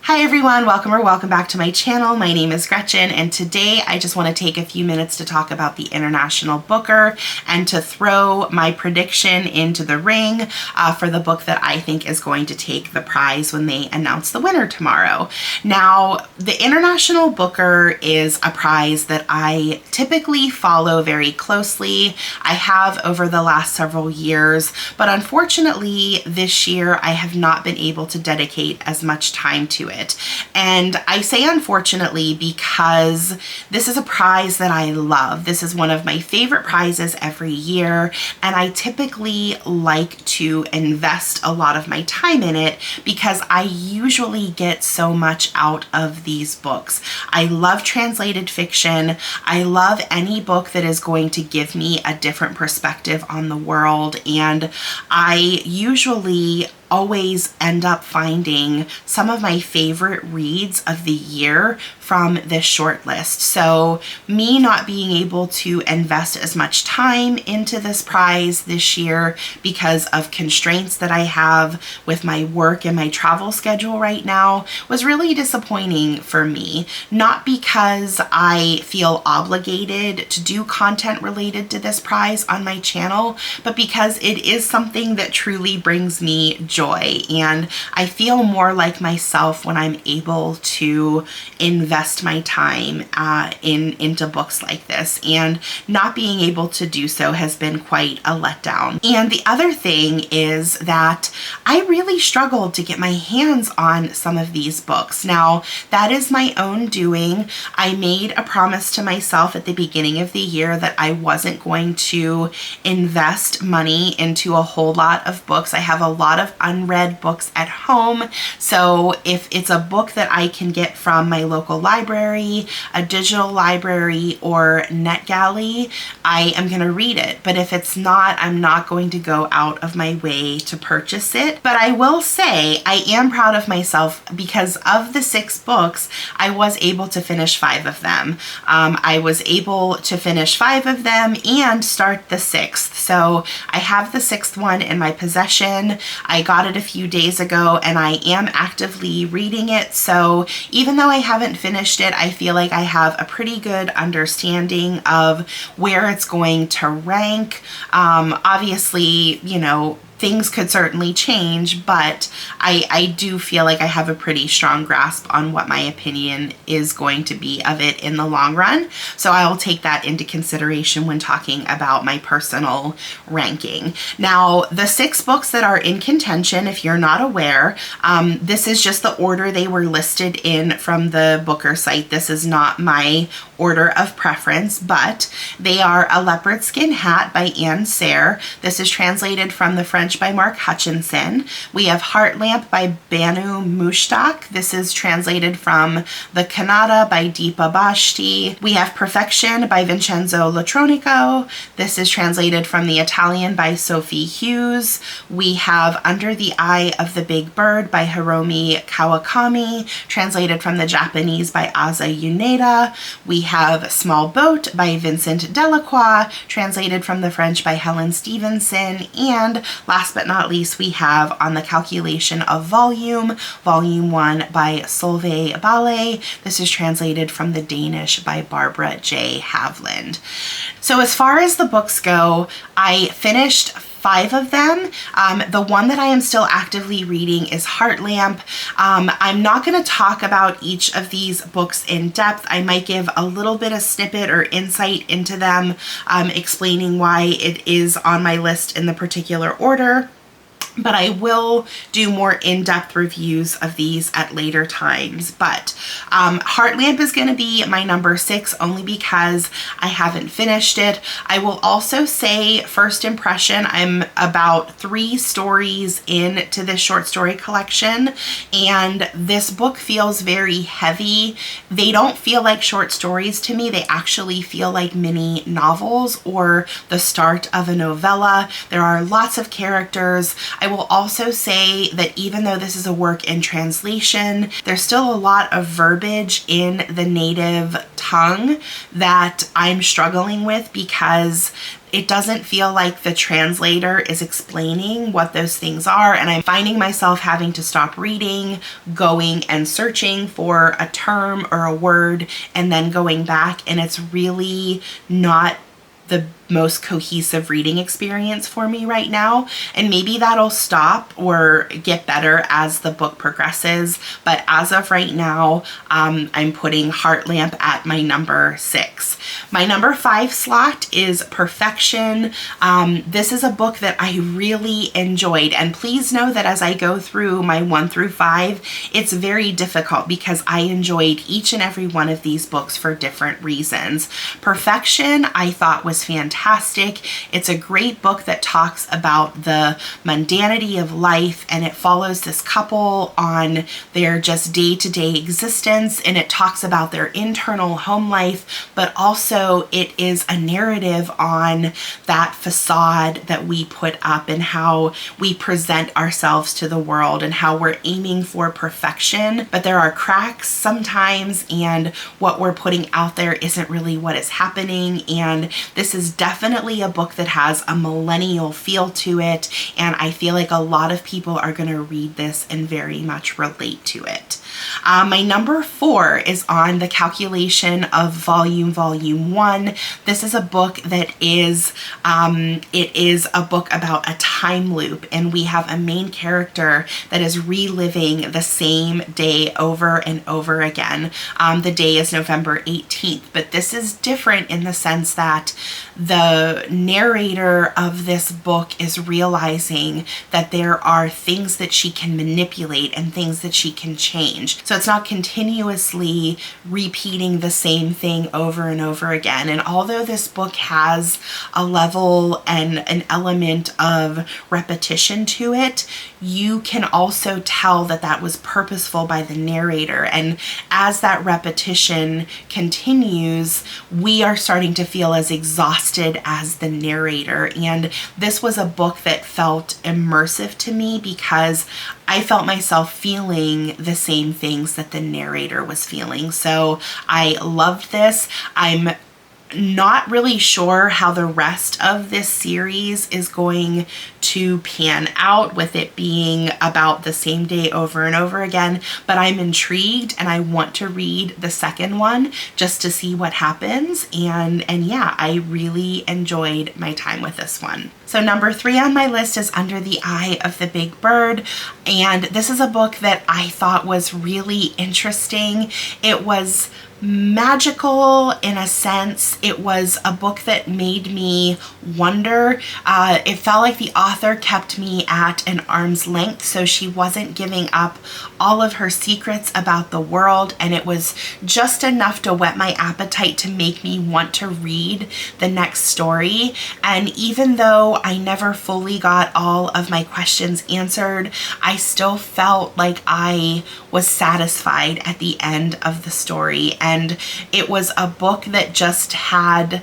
Hi everyone, welcome back to my channel. My name is Gretchen, and today I just want to take a few minutes to talk about the International Booker and to throw my prediction into the ring for the book that I think is going to take the prize when they announce the winner tomorrow. Now, the International Booker is a prize that I typically follow very closely. I have over the last several years, but unfortunately this year I have not been able to dedicate as much time to it. And I say unfortunately because this is a prize that I love. This is one of my favorite prizes every year, and I typically like to invest a lot of my time in it because I usually get so much out of these books. I love translated fiction. I love any book that is going to give me a different perspective on the world, and I usually always end up finding some of my favorite reads of the year from this short list. So me not being able to invest as much time into this prize this year because of constraints that I have with my work and my travel schedule right now was really disappointing for me. Not because I feel obligated to do content related to this prize on my channel, but because it is something that truly brings me joy, and I feel more like myself when I'm able to invest my time into books like this, and not being able to do so has been quite a letdown. And the other thing is that I really struggled to get my hands on some of these books. Now, that is my own doing. I made a promise to myself at the beginning of the year that I wasn't going to invest money into a whole lot of books. I have a lot of unread books at home, so if it's a book that I can get from my local library, a digital library, or NetGalley, I am going to read it. But if it's not, I'm not going to go out of my way to purchase it. But I will say I am proud of myself because of the 6 books, I was able to finish 5 of them. I was able to finish 5 of them and start the 6th. So I have the 6th one in my possession. I got it a few days ago and I am actively reading it. So even though I haven't finished it, I feel like I have a pretty good understanding of where it's going to rank. Obviously, you know, things could certainly change, but I do feel like I have a pretty strong grasp on what my opinion is going to be of it in the long run. So I will take that into consideration when talking about my personal ranking. Now, the 6 books that are in contention, if you're not aware, this is just the order they were listed in from the Booker site. This is not my order of preference, but they are A Leopard-Skin Hat by Anne Serre. This is translated from the French by Mark Hutchinson. We have Heartlamp by Banu Mushtaq. This is translated from the Kannada by Deepa Bhasthi. We have Perfection by Vincenzo Latronico. This is translated from the Italian by Sophie Hughes. We have Under the Eye of the Big Bird by Hiromi Kawakami, translated from the Japanese by Asa Yoneda. We have Smallboat by Vincent Delacroix, translated from the French by Helen Stevenson. And last but not least, we have On the Calculation of Volume, Volume 1 by Solvej Balle. This is translated from the Danish by Barbara J. Haveland. So as far as the books go, I finished 5 of them. The one that I am still actively reading is Heartlamp. I'm not going to talk about each of these books in depth. I might give a little bit of snippet or insight into them, explaining why it is on my list in the particular order. But I will do more in-depth reviews of these at later times. But Heartlamp is going to be my number 6 only because I haven't finished it. I will also say, first impression, I'm about 3 stories into this short story collection, and this book feels very heavy. They don't feel like short stories to me. They actually feel like mini novels or the start of a novella. There are lots of characters. I will also say that even though this is a work in translation, there's still a lot of verbiage in the native tongue that I'm struggling with because it doesn't feel like the translator is explaining what those things are, and I'm finding myself having to stop reading, going and searching for a term or a word, and then going back, and it's really not the most cohesive reading experience for me right now, and maybe that'll stop or get better as the book progresses, but as of right now, I'm putting Heart Lamp at my number 6. My number 5 slot is Perfection. This is a book that I really enjoyed, and please know that as I go through my 1 through 5, it's very difficult because I enjoyed each and every one of these books for different reasons. Perfection, I thought, was fantastic. It's a great book that talks about the mundanity of life, and it follows this couple on their just day-to-day existence, and it talks about their internal home life, but also it is a narrative on that facade that we put up and how we present ourselves to the world and how we're aiming for perfection, but there are cracks sometimes, and what we're putting out there isn't really what is happening. And this is definitely a book that has a millennial feel to it, and I feel like a lot of people are going to read this and very much relate to it. My number 4 is on the calculation of volume 1. This is a book that is, it is a book about a time loop, and we have a main character that is reliving the same day over and over again. The day is November 18th, but this is different in the sense that the narrator of this book is realizing that there are things that she can manipulate and things that she can change. So it's not continuously repeating the same thing over and over again. And although this book has a level and an element of repetition to it, you can also tell that that was purposeful by the narrator. And as that repetition continues, we are starting to feel as exhausted as the narrator. And this was a book that felt immersive to me because I felt myself feeling the same things that the narrator was feeling. So I loved this. I'm not really sure how the rest of this series is going to pan out with it being about the same day over and over again, but I'm intrigued and I want to read the second one just to see what happens. And yeah, I really enjoyed my time with this one. So number 3 on my list is Under the Eye of the Big Bird, and this is a book that I thought was really interesting. It was magical in a sense. It was a book that made me wonder. It felt like the author kept me at an arm's length, so she wasn't giving up all of her secrets about the world, and it was just enough to whet my appetite to make me want to read the next story. And even though I never fully got all of my questions answered, I still felt like I was satisfied at the end of the story. And it was a book that just had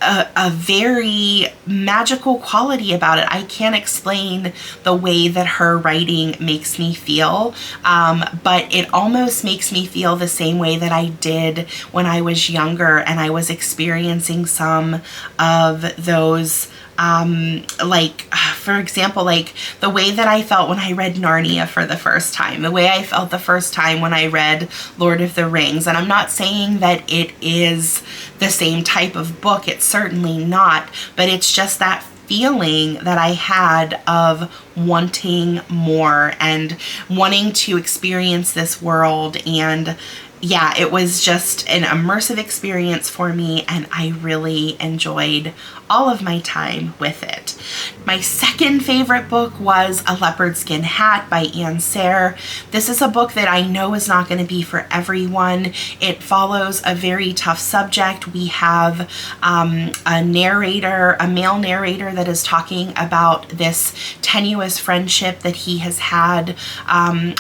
a very magical quality about it. I can't explain the way that her writing makes me feel, but it almost makes me feel the same way that I did when I was younger and I was experiencing some of those like, for example, like the way that I felt when I read Narnia for the first time, the way I felt the first time when I read Lord of the Rings. And I'm not saying that it is the same type of book, it's certainly not, but it's just that feeling that I had of wanting more and wanting to experience this world. And yeah, it was just an immersive experience for me, and I really enjoyed all of my time with it. My second favorite book was A Leopard-Skin Hat by Anne Serre. This is a book that I know is not going to be for everyone. It follows a very tough subject. We have a narrator, a male narrator, that is talking about this tenuous friendship that he has had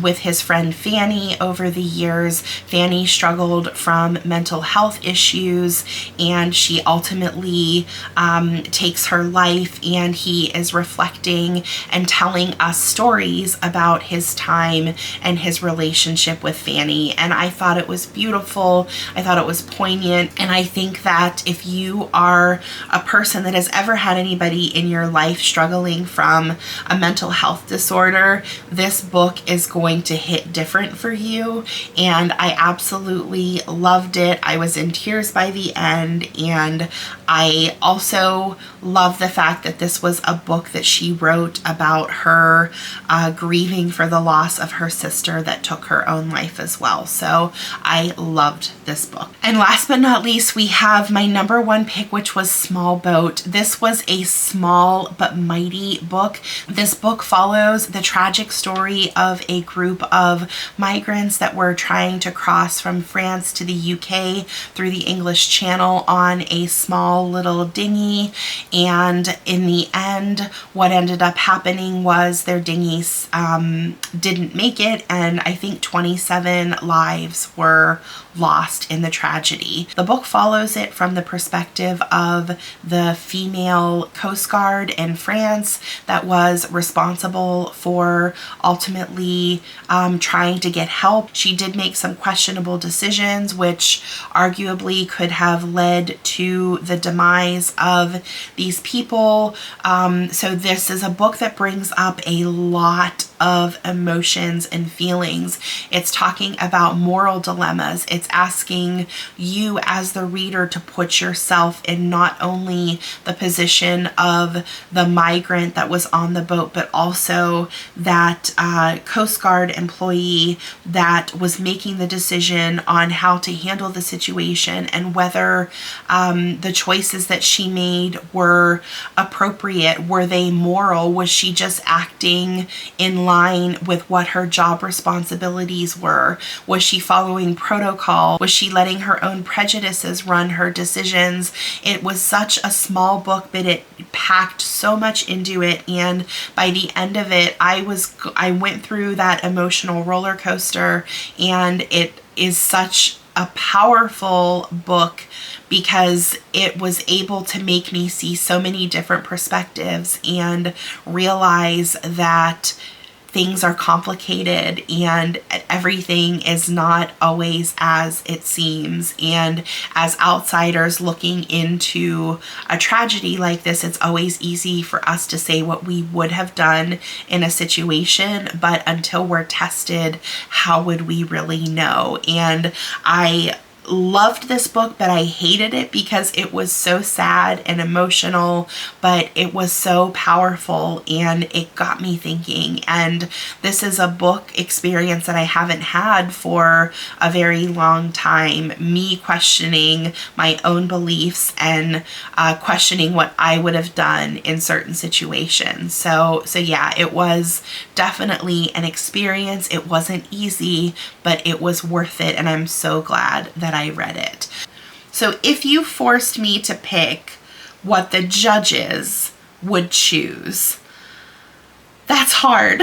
with his friend Fanny over the years. Fanny Fanny struggled from mental health issues, and she ultimately takes her life, and he is reflecting and telling us stories about his time and his relationship with Fanny. And I thought it was beautiful. I thought it was poignant. And I think that if you are a person that has ever had anybody in your life struggling from a mental health disorder, this book is going to hit different for you. And I absolutely loved it. I was in tears by the end, and I also love the fact that this was a book that she wrote about her grieving for the loss of her sister that took her own life as well. So I loved this book. And last but not least, we have my number one pick, which was Smallboat. This was a small but mighty book. This book follows the tragic story of a group of migrants that were trying to cross from France to the UK through the English Channel on a small little dinghy. And in the end, what ended up happening was their dinghies didn't make it, and I think 27 lives were lost in the tragedy. The book follows it from the perspective of the female Coast Guard in France that was responsible for ultimately trying to get help. She did make some questionable decisions, which arguably could have led to the demise of these people. So this is a book that brings up a lot of emotions and feelings. It's talking about moral dilemmas. It's asking you as the reader to put yourself in not only the position of the migrant that was on the boat, but also that Coast Guard employee that was making the decision on how to handle the situation, and whether the choices that she made were appropriate. Were they moral? Was she just acting in line with what her job responsibilities were? Was she following protocol? Was she letting her own prejudices run her decisions? It was such a small book, but it packed so much into it, and by the end of it, I went through that emotional roller coaster, and it is such a powerful book because it was able to make me see so many different perspectives and realize that things are complicated and everything is not always as it seems. And as outsiders looking into a tragedy like this, it's always easy for us to say what we would have done in a situation, but until we're tested, how would we really know? And I loved this book, but I hated it because it was so sad and emotional, but it was so powerful and it got me thinking. And this is a book experience that I haven't had for a very long time, me questioning my own beliefs and questioning what I would have done in certain situations. So yeah, it was definitely an experience. It wasn't easy, but it was worth it, and I'm so glad that I read it. So if you forced me to pick what the judges would choose, that's hard.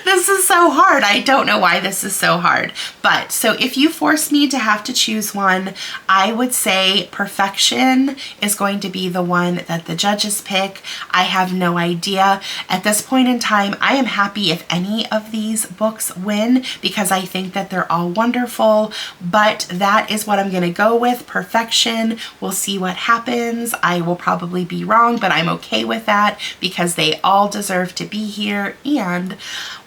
This is so hard. I don't know why this is so hard. But so if you forced me to have to choose one, I would say Perfection is going to be the one that the judges pick. I have no idea. At this point in time, I am happy if any of these books win because I think that they're all wonderful. But that is what I'm going to go with, Perfection. We'll see what happens. I will probably be wrong, but I'm okay with that because they all deserve to be here, and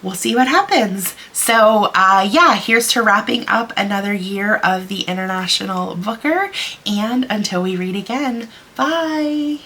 we'll see what happens. So yeah, here's to wrapping up another year of the International Booker, and until we read again, bye.